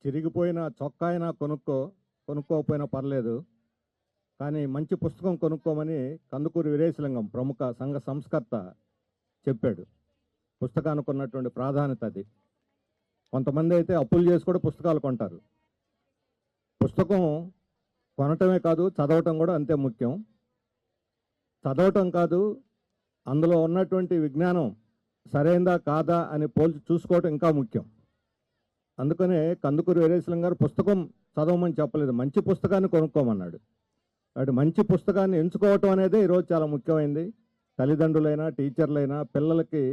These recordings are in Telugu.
చిరిగిపోయిన చొక్కా అయినా కొనుక్కోకపోయినా పర్లేదు, కానీ మంచి పుస్తకం కొనుక్కోమని కందుకూరి వీరేశలింగం ప్రముఖ సంఘ సంస్కర్త చెప్పాడు. పుస్తకానికి ఉన్నటువంటి ప్రాధాన్యత అది. కొంతమంది అయితే అప్పులు చేసి కూడా పుస్తకాలు కొంటారు. పుస్తకం కొనటమే కాదు, చదవటం కూడా అంతే ముఖ్యం. చదవటం కాదు, అందులో ఉన్నటువంటి విజ్ఞానం సరైందా కాదా అని పోల్చి చూసుకోవటం ఇంకా ముఖ్యం. అందుకనే కందుకూరి వీరేశలింగం గారు పుస్తకం చదవమని చెప్పలేదు, మంచి పుస్తకాన్ని కొనుక్కోమన్నాడు. కాబట్టి మంచి పుస్తకాన్ని ఎంచుకోవటం అనేది ఈరోజు చాలా ముఖ్యమైనది. తల్లిదండ్రులైనా టీచర్లైనా పిల్లలకి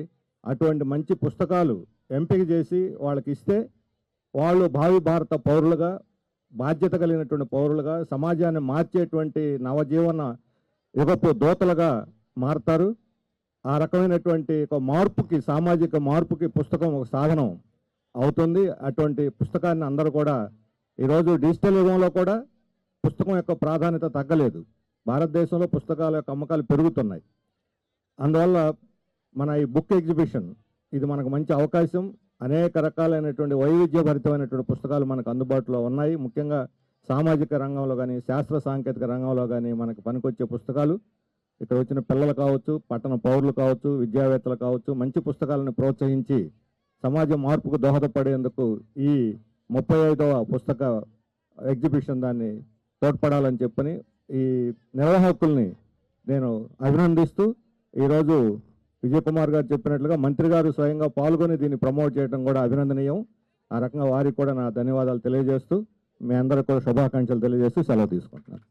అటువంటి మంచి పుస్తకాలు ఎంపిక చేసి వాళ్ళకి ఇస్తే వాళ్ళు భావి భారత పౌరులుగా, బాధ్యత కలిగినటువంటి పౌరులుగా, సమాజాన్ని మార్చేటువంటి నవజీవన యుగపు దూతలుగా మారుతారు. ఆ రకమైనటువంటి ఒక మార్పుకి, సామాజిక మార్పుకి పుస్తకం ఒక సాధనం అవుతుంది. అటువంటి పుస్తకాన్ని అందరూ కూడా, ఈరోజు డిజిటల్ యుగంలో కూడా పుస్తకం యొక్క ప్రాధాన్యత తగ్గలేదు. భారతదేశంలో పుస్తకాల యొక్క అమ్మకాలు పెరుగుతున్నాయి. అందువల్ల మన ఈ బుక్ ఎగ్జిబిషన్ ఇది మనకు మంచి అవకాశం. అనేక రకాలైనటువంటి వైవిధ్యభరితమైనటువంటి పుస్తకాలు మనకు అందుబాటులో ఉన్నాయి. ముఖ్యంగా సామాజిక రంగంలో కానీ, శాస్త్ర సాంకేతిక రంగంలో కానీ మనకు పనికొచ్చే పుస్తకాలు ఇక్కడ వచ్చిన పిల్లలు కావచ్చు, పట్టణ పౌరులు కావచ్చు, విద్యావేత్తలు కావచ్చు, మంచి పుస్తకాలను ప్రోత్సహించి సమాజ మార్పుకు దోహదపడేందుకు ఈ 35వ పుస్తక ఎగ్జిబిషన్ దాన్ని తోడ్పడాలని చెప్పని ఈ నిర్వాహకుల్ని నేను అభినందిస్తూ, ఈరోజు విజయ్ కుమార్ గారు చెప్పినట్లుగా మంత్రి గారు స్వయంగా పాల్గొని దీన్ని ప్రమోట్ చేయడం కూడా అభినందనీయం. ఆ రకంగా వారికి కూడా నా ధన్యవాదాలు తెలియజేస్తూ, మీ అందరికీ కూడా శుభాకాంక్షలు తెలియజేస్తూ సెలవు తీసుకుంటున్నాను.